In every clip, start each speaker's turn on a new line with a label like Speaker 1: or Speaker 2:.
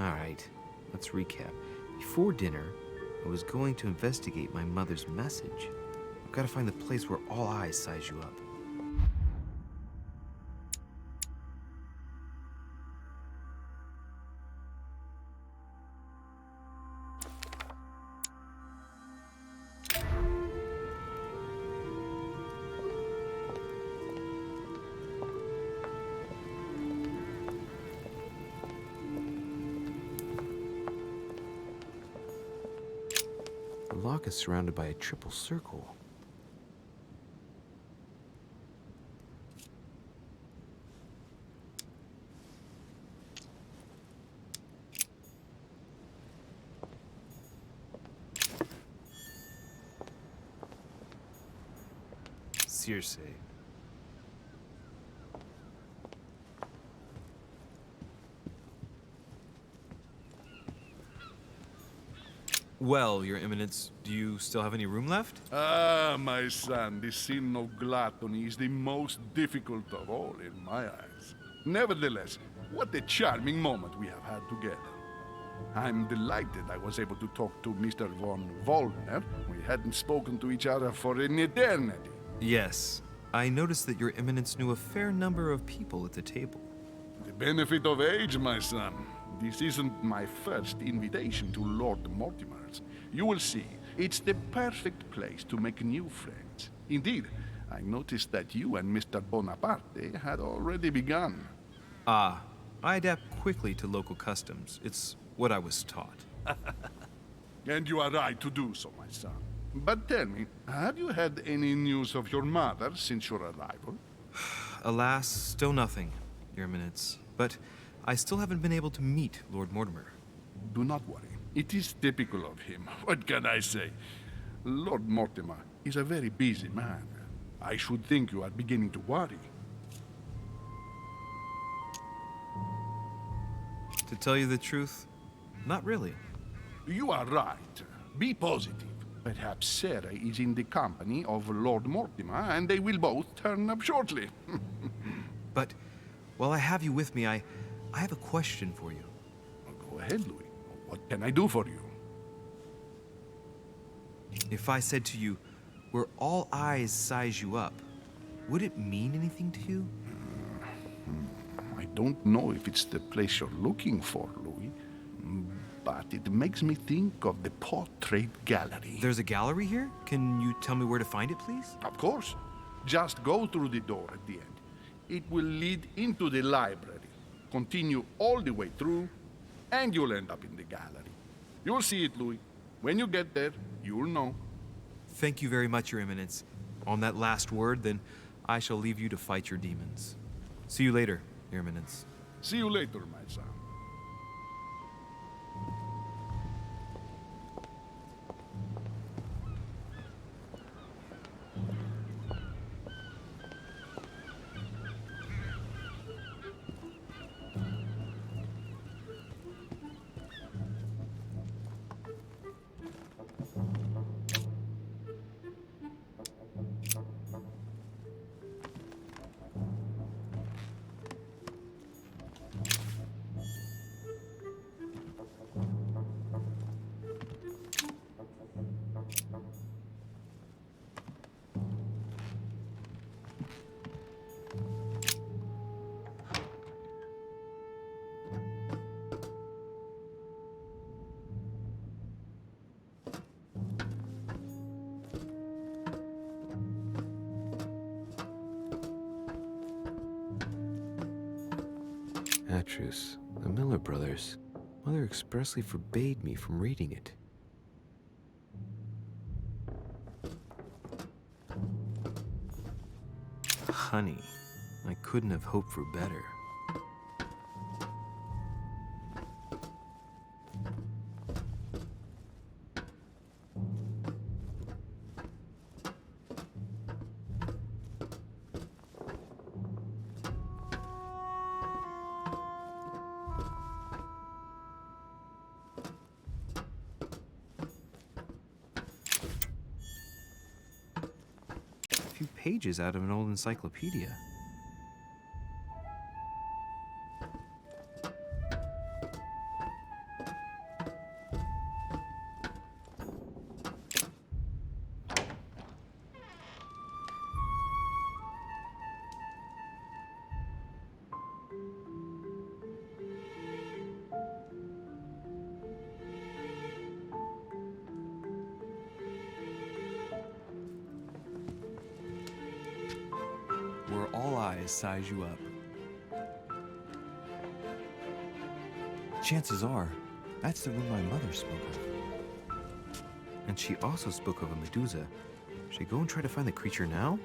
Speaker 1: Alright, let's recap. Before dinner, I was going to investigate my mother's message. I've got to find the place where all eyes size you up. The lock is surrounded by a triple circle. Circe. Well, Your Eminence, do you still have any room left?
Speaker 2: Ah, my son, the sin of gluttony is the most difficult of all in my eyes. Nevertheless, what a charming moment we have had together. I'm delighted I was able to talk to Mr. von Wollner. We hadn't spoken to each other for an eternity.
Speaker 1: Yes. I noticed that Your Eminence knew a fair number of people at the table.
Speaker 2: The benefit of age, my son. This isn't my first invitation to Lord Mortimer's. You will see, it's the perfect place to make new friends. Indeed, I noticed that you and Mr. Bonaparte had already begun.
Speaker 1: Ah, I adapt quickly to local customs. It's what I was taught.
Speaker 2: And you are right to do so, my son. But tell me, have you had any news of your mother since your arrival?
Speaker 1: Alas, still nothing, Your Eminence. But I still haven't been able to meet Lord Mortimer.
Speaker 2: Do not worry. It is typical of him. What can I say? Lord Mortimer is a very busy man. I should think you are beginning to worry.
Speaker 1: To tell you the truth, not really.
Speaker 2: You are right. Be positive. Perhaps Sarah is in the company of Lord Mortimer, and they will both turn up shortly.
Speaker 1: But while I have you with me, I have a question for you.
Speaker 2: Go ahead, Louis. What can I do for you?
Speaker 1: If I said to you, where all eyes size you up, would it mean anything to you?
Speaker 2: I don't know if it's the place you're looking for, Louis, but it makes me think of the portrait gallery.
Speaker 1: There's a gallery here? Can you tell me where to find it, please?
Speaker 2: Of course. Just go through the door at the end. It will lead into the library. Continue all the way through, and you'll end up in the gallery. You'll see it, Louis. When you get there, you'll know.
Speaker 1: Thank you very much, Your Eminence. On that last word, then, I shall leave you to fight your demons. See you later, Your Eminence.
Speaker 2: See you later, my son.
Speaker 1: Atrus, the Miller Brothers. Mother expressly forbade me from reading it. Honey, I couldn't have hoped for better. Few pages out of an old encyclopedia. size you up. Chances are, that's the room my mother spoke of. And she also spoke of a Medusa. Should I go and try to find the creature now?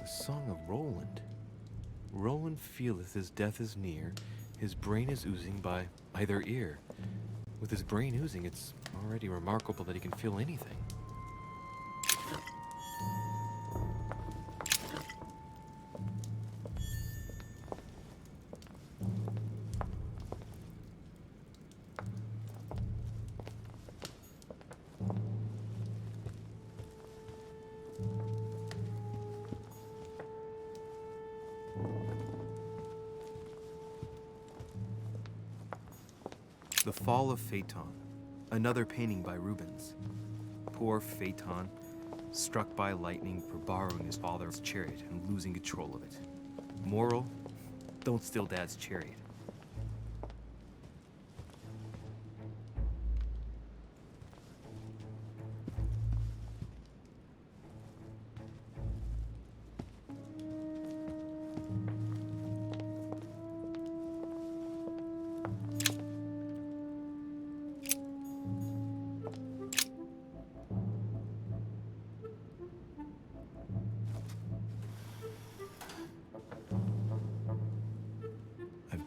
Speaker 1: The Song of Roland. Roland feeleth his death is near, his brain is oozing by either ear. With his brain oozing, it's already remarkable that he can feel anything. The Fall of Phaeton, another painting by Rubens. Poor Phaeton, struck by lightning for borrowing his father's chariot and losing control of it. Moral, don't steal Dad's chariot.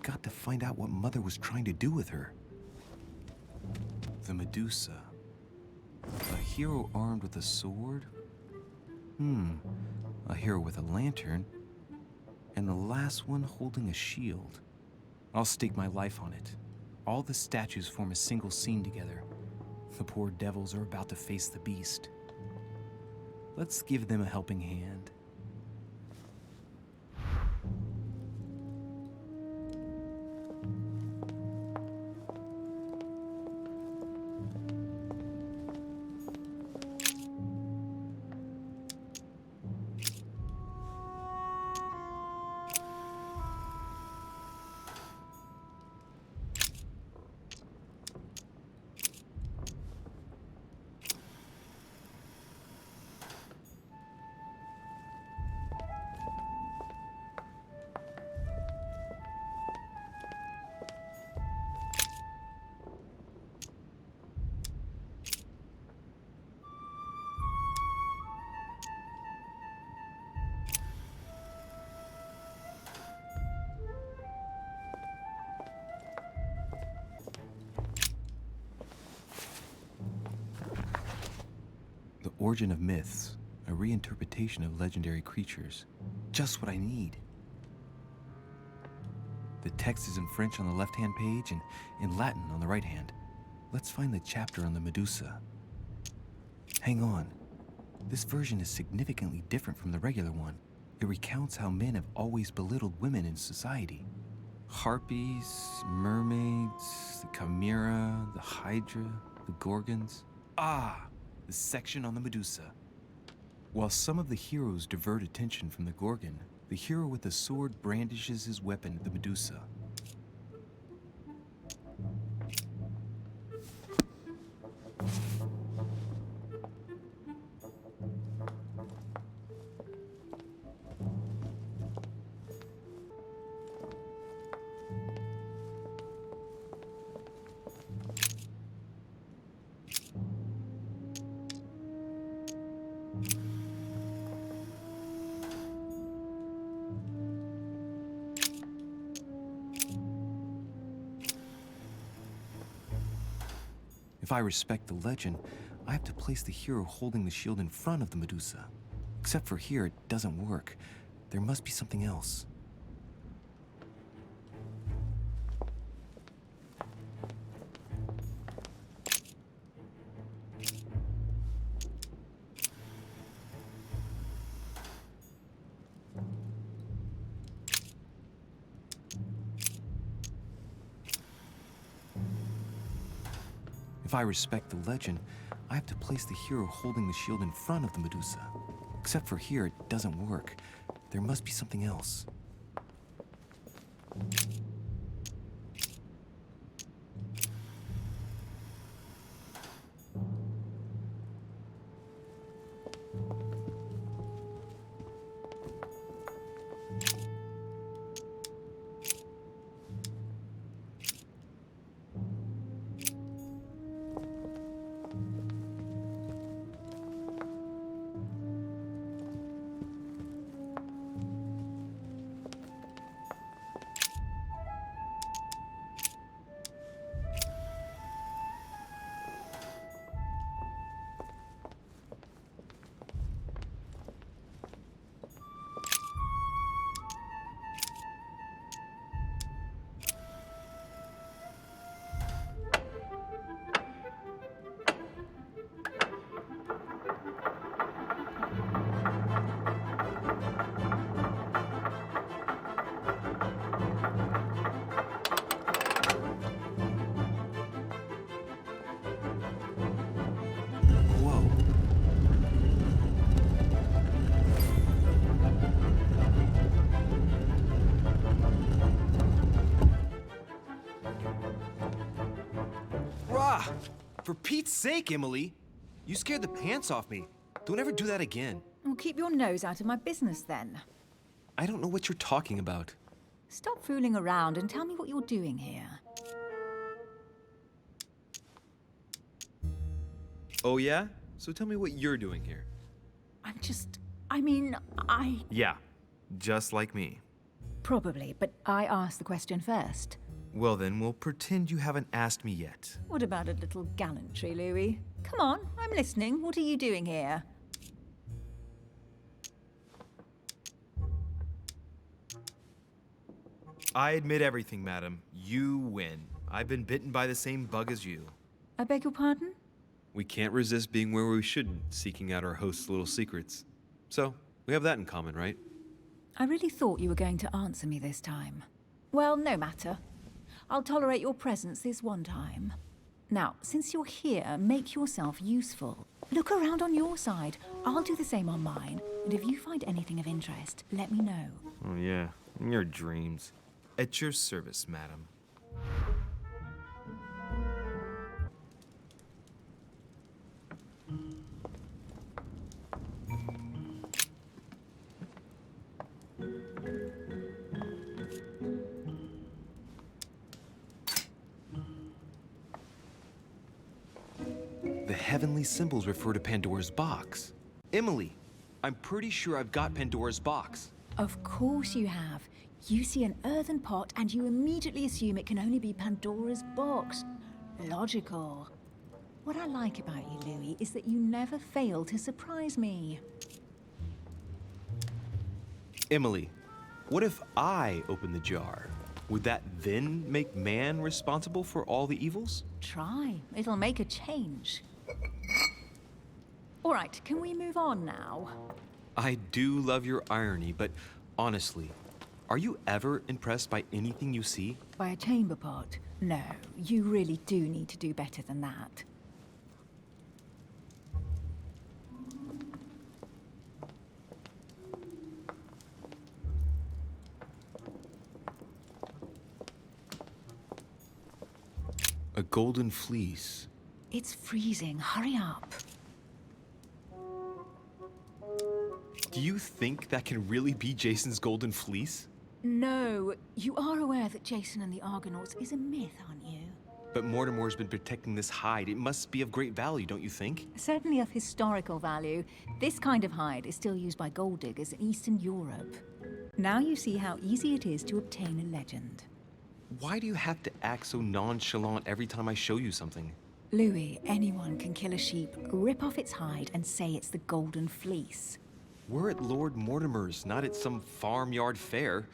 Speaker 1: Got to find out what Mother was trying to do with her. The Medusa. A hero armed with a sword? A hero with a lantern. And the last one holding a shield. I'll stake my life on it. All the statues form a single scene together. The poor devils are about to face the beast. Let's give them a helping hand. Origin of Myths, a reinterpretation of legendary creatures. Just what I need. The text is in French on the left-hand page and in Latin on the right hand. Let's find the chapter on the Medusa. Hang on. This version is significantly different from the regular one. It recounts how men have always belittled women in society. Harpies, mermaids, the chimera, the hydra, the gorgons. The section on the Medusa. While some of the heroes divert attention from the Gorgon, the hero with the sword brandishes his weapon at the Medusa. If I respect the legend, I have to place the hero holding the shield in front of the Medusa. Except for here, it doesn't work. There must be something else. If I respect the legend, I have to place the hero holding the shield in front of the Medusa. Except for here, it doesn't work. There must be something else. Whoa. Rah! For Pete's sake, Emily! You scared the pants off me. Don't ever do that again.
Speaker 3: Well, keep your nose out of my business then.
Speaker 1: I don't know what you're talking about.
Speaker 3: Stop fooling around and tell me what you're doing here.
Speaker 4: Oh yeah? So tell me what you're doing here. Yeah, just like me.
Speaker 3: Probably, but I asked the question first.
Speaker 4: Well then, we'll pretend you haven't asked me yet.
Speaker 3: What about a little gallantry, Louis? Come on, I'm listening. What are you doing here?
Speaker 4: I admit everything, madam. You win. I've been bitten by the same bug as you.
Speaker 3: I beg your pardon?
Speaker 4: We can't resist being where we shouldn't, seeking out our host's little secrets. So, we have that in common, right?
Speaker 3: I really thought you were going to answer me this time. Well, no matter. I'll tolerate your presence this one time. Now, since you're here, make yourself useful. Look around on your side. I'll do the same on mine. And if you find anything of interest, let me know.
Speaker 4: Oh yeah, in your dreams. At your service, madam.
Speaker 1: The heavenly symbols refer to Pandora's box. Emily, I'm pretty sure I've got Pandora's box.
Speaker 3: Of course you have. You see an earthen pot and you immediately assume it can only be Pandora's box. Logical. What I like about you, Louis, is that you never fail to surprise me.
Speaker 1: Emily, what if I open the jar? Would that then make man responsible for all the evils?
Speaker 3: Try. It'll make a change. All right, can we move on now?
Speaker 1: I do love your irony, but honestly, are you ever impressed by anything you see?
Speaker 3: By a chamber pot? No, you really do need to do better than that.
Speaker 1: A golden fleece.
Speaker 3: It's freezing. Hurry up.
Speaker 1: Do you think that can really be Jason's golden fleece?
Speaker 3: No, you are aware that Jason and the Argonauts is a myth, aren't you?
Speaker 1: But Mortimer's been protecting this hide. It must be of great value, don't you think?
Speaker 3: Certainly of historical value. This kind of hide is still used by gold diggers in Eastern Europe. Now you see how easy it is to obtain a legend.
Speaker 1: Why do you have to act so nonchalant every time I show you something?
Speaker 3: Louis, anyone can kill a sheep, rip off its hide, and say it's the Golden Fleece.
Speaker 1: We're at Lord Mortimer's, not at some farmyard fair.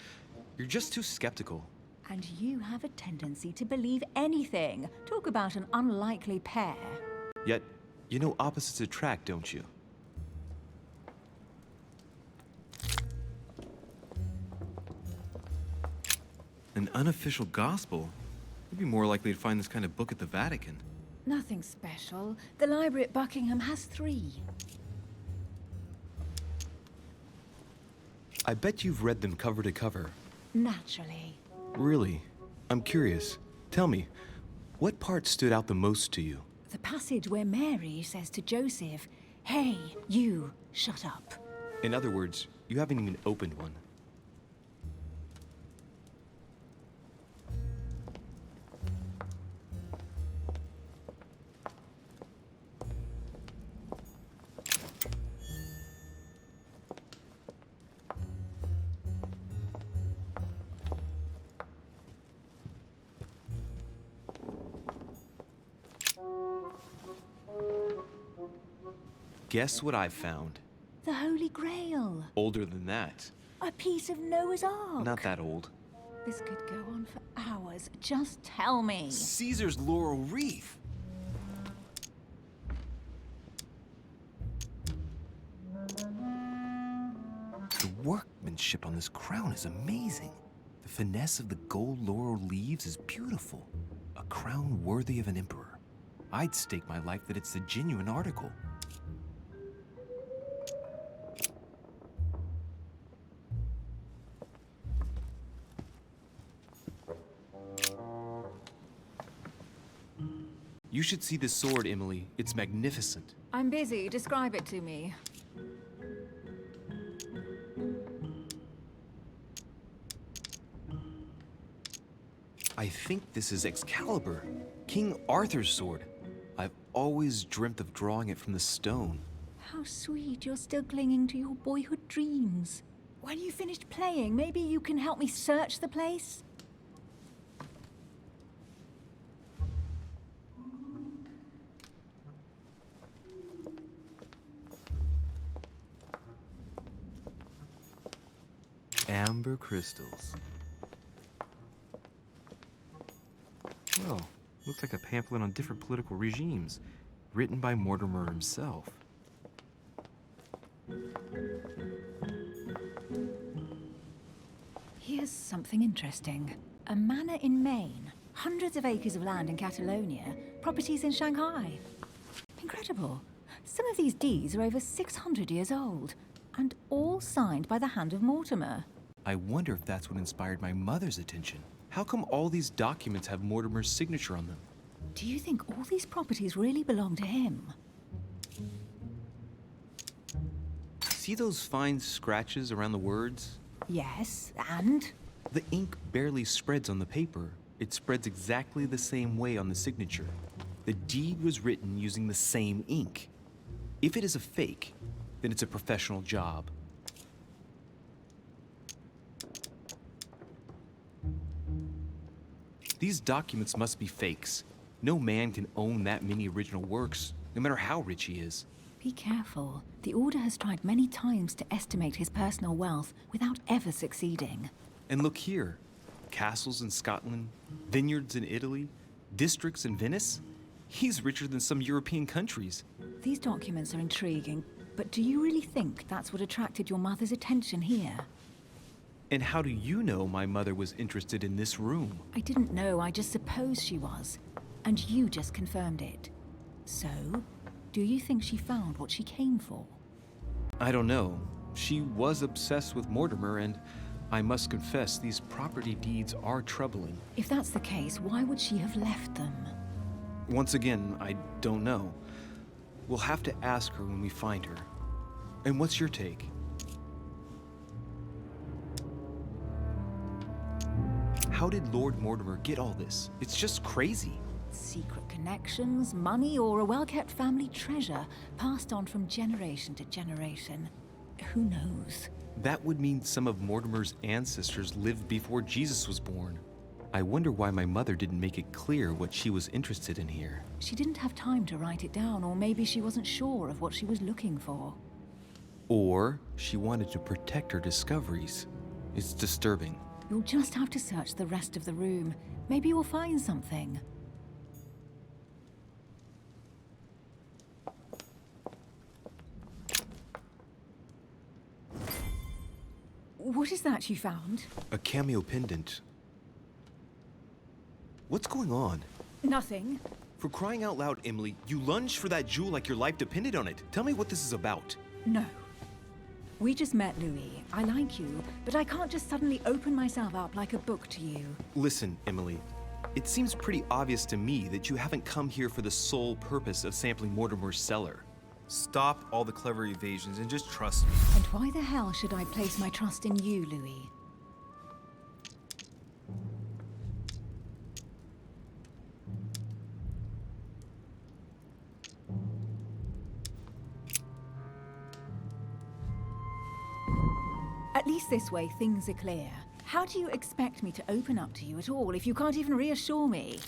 Speaker 1: You're just too skeptical.
Speaker 3: And you have a tendency to believe anything. Talk about an unlikely pair.
Speaker 1: Yet, you know opposites attract, don't you?
Speaker 4: An unofficial gospel? You'd be more likely to find this kind of book at the Vatican.
Speaker 3: Nothing special. The library at Buckingham has 3.
Speaker 1: I bet you've read them cover to cover.
Speaker 3: Naturally.
Speaker 1: Really? I'm curious. Tell me, what part stood out the most to you?
Speaker 3: The passage where Mary says to Joseph, "Hey, you, shut up."
Speaker 1: In other words, you haven't even opened one. Guess what I found?
Speaker 3: The Holy Grail.
Speaker 1: Older than that.
Speaker 3: A piece of Noah's Ark.
Speaker 1: Not that old.
Speaker 3: This could go on for hours. Just tell me.
Speaker 1: Caesar's laurel wreath. The workmanship on this crown is amazing. The finesse of the gold laurel leaves is beautiful. A crown worthy of an emperor. I'd stake my life that it's the genuine article. You should see this sword, Emily. It's magnificent.
Speaker 3: I'm busy. Describe it to me.
Speaker 1: I think this is Excalibur, King Arthur's sword. I've always dreamt of drawing it from the stone.
Speaker 3: How sweet you're still clinging to your boyhood dreams. When you finished playing, maybe you can help me search the place?
Speaker 1: Amber crystals. Well, looks like a pamphlet on different political regimes, written by Mortimer himself.
Speaker 3: Here's something interesting. A manor in Maine, hundreds of acres of land in Catalonia, properties in Shanghai. Incredible. Some of these deeds are over 600 years old, and all signed by the hand of Mortimer.
Speaker 1: I wonder if that's what inspired my mother's attention. How come all these documents have Mortimer's signature on them?
Speaker 3: Do you think all these properties really belong to him?
Speaker 1: See those fine scratches around the words?
Speaker 3: Yes, and?
Speaker 1: The ink barely spreads on the paper. It spreads exactly the same way on the signature. The deed was written using the same ink. If it is a fake, then it's a professional job. These documents must be fakes. No man can own that many original works, no matter how rich he is.
Speaker 3: Be careful. The Order has tried many times to estimate his personal wealth without ever succeeding.
Speaker 1: And look here. Castles in Scotland, vineyards in Italy, districts in Venice. He's richer than some European countries.
Speaker 3: These documents are intriguing, but do you really think that's what attracted your mother's attention here?
Speaker 1: And how do you know my mother was interested in this room?
Speaker 3: I didn't know, I just supposed she was. And you just confirmed it. So, do you think she found what she came for?
Speaker 1: I don't know. She was obsessed with Mortimer, and I must confess these property deeds are troubling.
Speaker 3: If that's the case, why would she have left them?
Speaker 1: Once again, I don't know. We'll have to ask her when we find her. And what's your take? How did Lord Mortimer get all this? It's just crazy.
Speaker 3: Secret connections, money, or a well-kept family treasure passed on from generation to generation. Who knows?
Speaker 1: That would mean some of Mortimer's ancestors lived before Jesus was born. I wonder why my mother didn't make it clear what she was interested in here.
Speaker 3: She didn't have time to write it down, or maybe she wasn't sure of what she was looking for.
Speaker 1: Or she wanted to protect her discoveries. It's disturbing.
Speaker 3: You'll just have to search the rest of the room. Maybe you'll find something. What is that you found?
Speaker 1: A cameo pendant. What's going on?
Speaker 3: Nothing.
Speaker 4: For crying out loud, Emily, you lunged for that jewel like your life depended on it. Tell me what this is about.
Speaker 3: No. We just met, Louis. I like you, but I can't just suddenly open myself up like a book to you.
Speaker 4: Listen, Emily. It seems pretty obvious to me that you haven't come here for the sole purpose of sampling Mortimer's cellar. Stop all the clever evasions and just trust me.
Speaker 3: And why the hell should I place my trust in you, Louis? At least this way, things are clear. How do you expect me to open up to you at all if you can't even reassure me?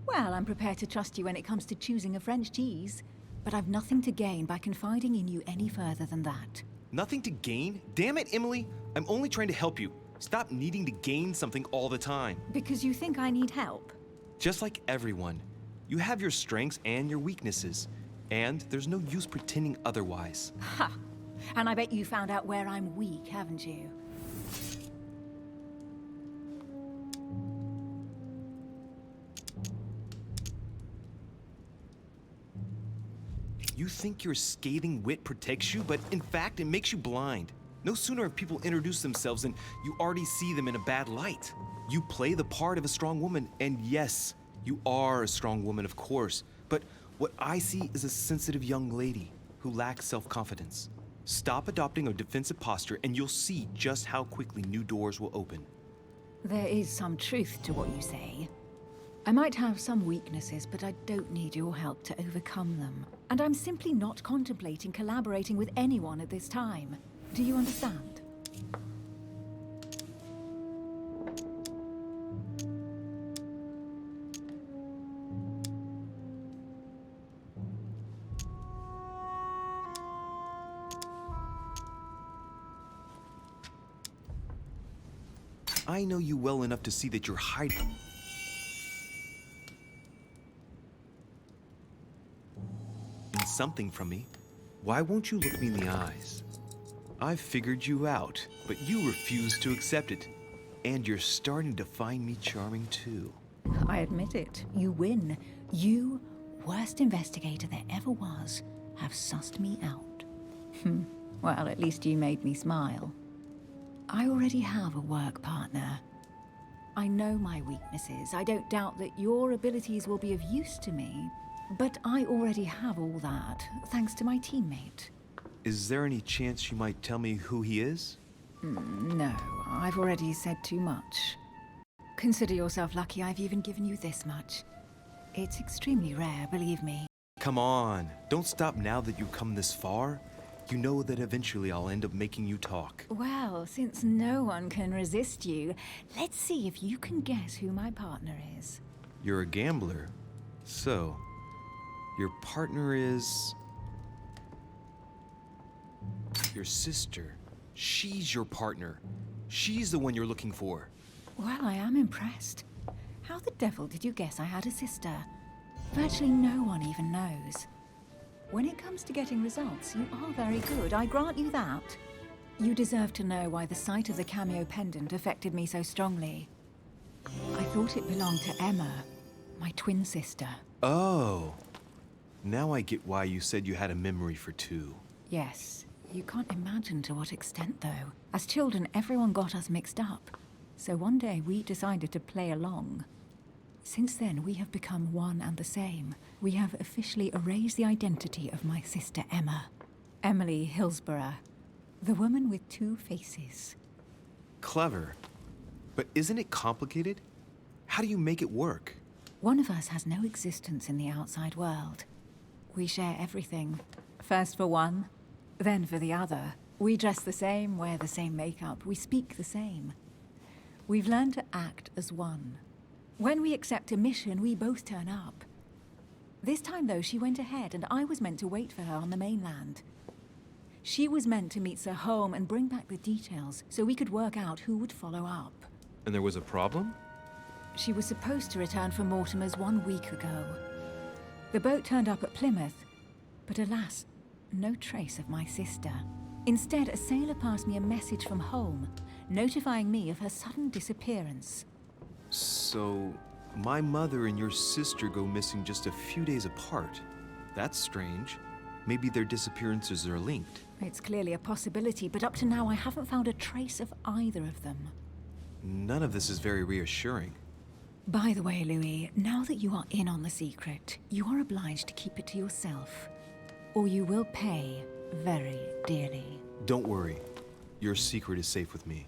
Speaker 3: Well, I'm prepared to trust you when it comes to choosing a French cheese, but I've nothing to gain by confiding in you any further than that.
Speaker 4: Nothing to gain? Damn it, Emily! I'm only trying to help you. Stop needing to gain something all the time.
Speaker 3: Because you think I need help?
Speaker 4: Just like everyone, you have your strengths and your weaknesses, and there's no use pretending otherwise.
Speaker 3: Ha! And I bet you found out where I'm weak, haven't you?
Speaker 4: You think your scathing wit protects you, but in fact, it makes you blind. No sooner have people introduced themselves than you already see them in a bad light. You play the part of a strong woman, and yes, you are a strong woman, of course, but what I see is a sensitive young lady who lacks self-confidence. Stop adopting a defensive posture, and you'll see just how quickly new doors will open.
Speaker 3: There is some truth to what you say. I might have some weaknesses, but I don't need your help to overcome them. And I'm simply not contemplating collaborating with anyone at this time. Do you understand?
Speaker 4: I know you well enough to see that you're hiding something from me. Why won't you look me in the eyes? I've figured you out, but you refuse to accept it. And you're starting to find me charming too.
Speaker 3: I admit it. You win. You, worst investigator there ever was, have sussed me out. Well, at least you made me smile. I already have a work partner. I know my weaknesses. I don't doubt that your abilities will be of use to me. But I already have all that, thanks to my teammate.
Speaker 4: Is there any chance you might tell me who he is?
Speaker 3: No, I've already said too much. Consider yourself lucky I've even given you this much. It's extremely rare, believe me.
Speaker 4: Come on, don't stop now that you've come this far. You know that eventually I'll end up making you talk.
Speaker 3: Well, since no one can resist you, let's see if you can guess who my partner is.
Speaker 4: You're a gambler, so your partner is your sister. She's your partner. She's the one you're looking for.
Speaker 3: Well, I am impressed. How the devil did you guess I had a sister? Virtually no one even knows. When it comes to getting results, you are very good, I grant you that. You deserve to know why the sight of the cameo pendant affected me so strongly. I thought it belonged to Emma, my twin sister.
Speaker 4: Oh. Now I get why you said you had a memory for two.
Speaker 3: Yes, you can't imagine to what extent, though. As children, everyone got us mixed up. So one day we decided to play along. Since then, we have become one and the same. We have officially erased the identity of my sister Emma. Emily Hillsborough, the woman with two faces.
Speaker 4: Clever. But isn't it complicated? How do you make it work?
Speaker 3: One of us has no existence in the outside world. We share everything. First for one, then for the other. We dress the same, wear the same makeup, we speak the same. We've learned to act as one. When we accept a mission, we both turn up. This time, though, she went ahead, and I was meant to wait for her on the mainland. She was meant to meet Sir home and bring back the details, so we could work out who would follow up.
Speaker 4: And there was a problem?
Speaker 3: She was supposed to return from Mortimer's 1 week ago. The boat turned up at Plymouth, but alas, no trace of my sister. Instead, a sailor passed me a message from home, notifying me of her sudden disappearance.
Speaker 4: So, My mother and your sister go missing just a few days apart. That's strange. Maybe their disappearances are linked.
Speaker 3: It's clearly a possibility, but up to now I haven't found a trace of either of them.
Speaker 4: None of this is very reassuring.
Speaker 3: By the way, Louis, now that you are in on the secret, you are obliged to keep it to yourself, or you will pay very dearly.
Speaker 4: Don't worry. Your secret is safe with me.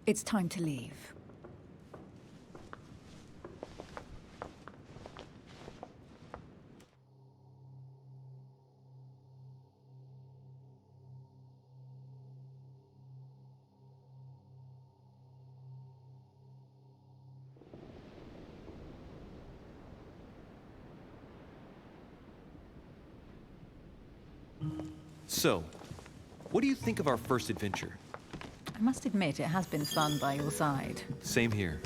Speaker 3: It's time to leave.
Speaker 4: So, what do you think of our first adventure?
Speaker 3: I must admit it has been fun by your side.
Speaker 4: Same here.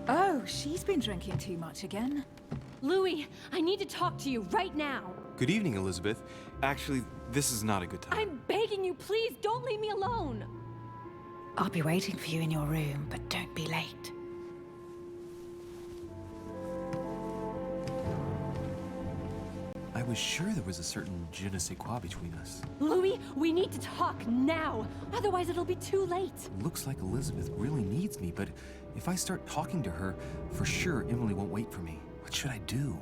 Speaker 3: Oh, she's been drinking too much again.
Speaker 5: Louis, I need to talk to you right now.
Speaker 4: Good evening, Elizabeth. Actually, this is not a good time.
Speaker 5: I'm begging you, please don't leave me alone.
Speaker 3: I'll be waiting for you in your room, but don't be late.
Speaker 1: I was sure there was a certain je ne sais quoi between us.
Speaker 5: Louis, we need to talk now. Otherwise, it'll be too late.
Speaker 1: Looks like Elizabeth really needs me, but if I start talking to her, for sure Emily won't wait for me. What should I do?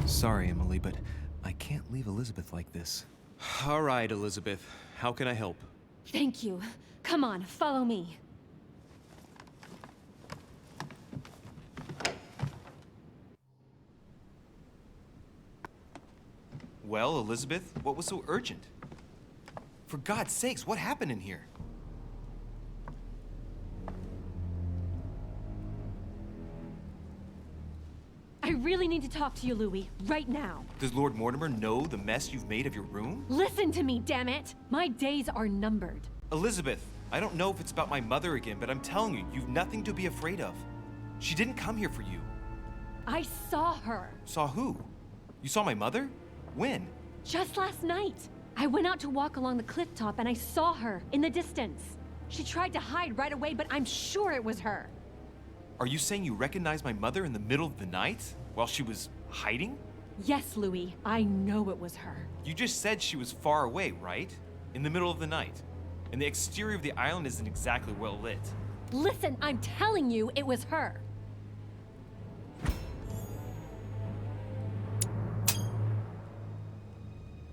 Speaker 1: Sorry, Emily, but I can't leave Elizabeth like this.
Speaker 4: All right, Elizabeth. How can I help?
Speaker 5: Thank you. Come on, follow me.
Speaker 4: Well, Elizabeth, what was so urgent? For God's sakes, what happened in here?
Speaker 5: I really need to talk to you, Louis, right now.
Speaker 4: Does Lord Mortimer know the mess you've made of your room?
Speaker 5: Listen to me, damn it! My days are numbered.
Speaker 4: Elizabeth, I don't know if it's about my mother again, but I'm telling you, you've nothing to be afraid of. She didn't come here for you.
Speaker 5: I saw her.
Speaker 4: Saw who? You saw my mother? When?
Speaker 5: Just last night. I went out to walk along the cliff top and I saw her in the distance. She tried to hide right away, but I'm sure it was her.
Speaker 4: Are you saying you recognized my mother in the middle of the night while she was hiding?
Speaker 5: Yes, Louis, I know it was her.
Speaker 4: You just said she was far away, right? In the middle of the night. And the exterior of the island isn't exactly well lit.
Speaker 5: Listen, I'm telling you it was her.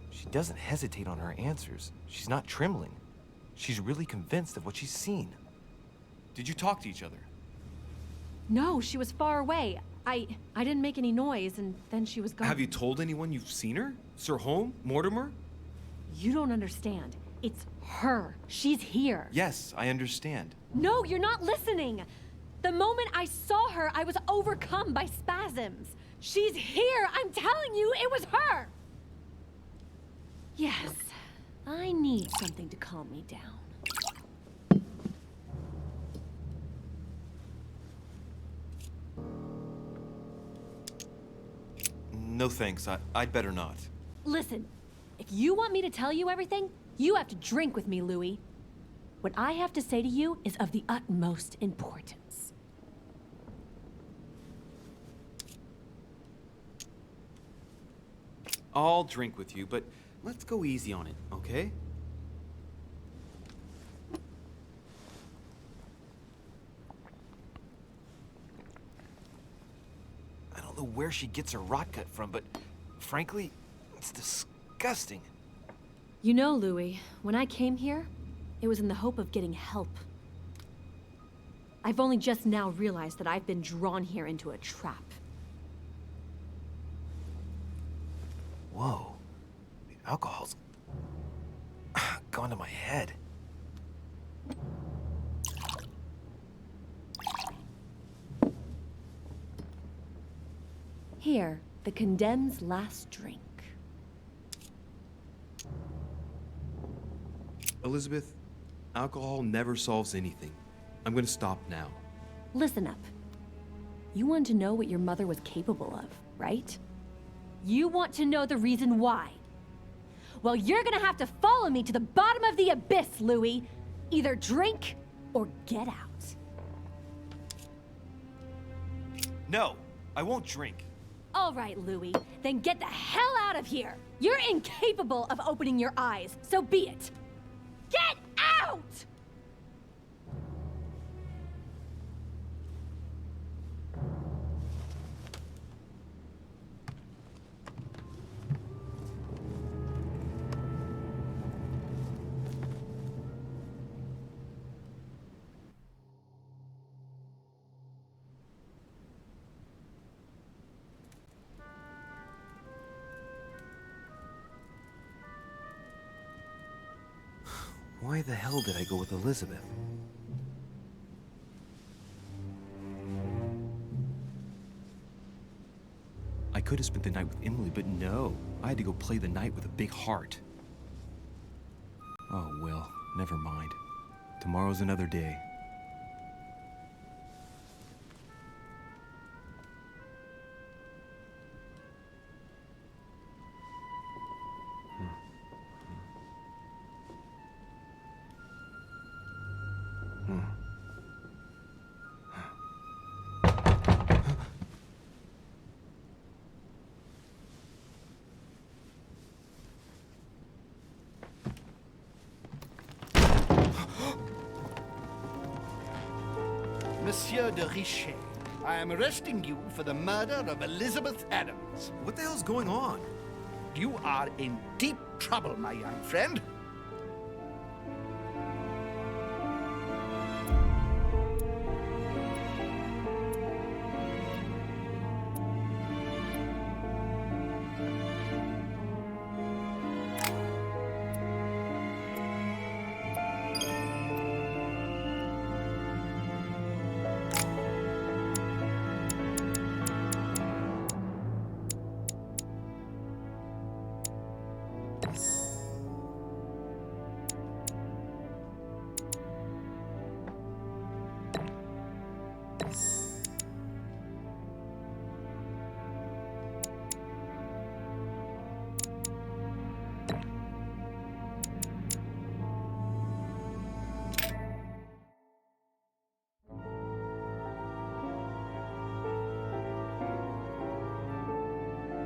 Speaker 1: She doesn't hesitate on her answers. She's not trembling. She's really convinced of what she's seen.
Speaker 4: Did you talk to each other?
Speaker 5: No, she was far away. I didn't make any noise, and then she was gone.
Speaker 4: Have you told anyone you've seen her? Sir Holm? Mortimer?
Speaker 5: You don't understand. It's her. She's here.
Speaker 4: Yes, I understand.
Speaker 5: No, you're not listening. The moment I saw her, I was overcome by spasms. She's here. I'm telling you, it was her. Yes, I need something to calm me down.
Speaker 4: No thanks, I'd better not.
Speaker 5: Listen, if you want me to tell you everything, you have to drink with me, Louis. What I have to say to you is of the utmost importance.
Speaker 4: I'll drink with you, but let's go easy on it, okay?
Speaker 1: I don't know where she gets her rot gut from, but frankly, it's disgusting.
Speaker 5: You know, Louis, when I came here, it was in the hope of getting help. I've only just now realized that I've been drawn here into a trap.
Speaker 1: Whoa. The alcohol's gone to my head.
Speaker 5: Here, the condemned's last drink.
Speaker 4: Elizabeth, alcohol never solves anything. I'm gonna stop now.
Speaker 5: Listen up. You want to know what your mother was capable of, right? You want to know the reason why. Well, you're gonna have to follow me to the bottom of the abyss, Louis. Either drink or get out.
Speaker 4: No, I won't drink.
Speaker 5: All right, Louis, then get the hell out of here. You're incapable of opening your eyes, so be it. Get out!
Speaker 1: Why the hell did I go with Elizabeth? I could have spent the night with Emily, but no. I had to go play the night with a big heart. Oh, well, never mind. Tomorrow's another day.
Speaker 6: Monsieur de Richet, I am arresting you for the murder of Elizabeth Adams.
Speaker 4: What the hell's going on?
Speaker 6: You are in deep trouble, my young friend.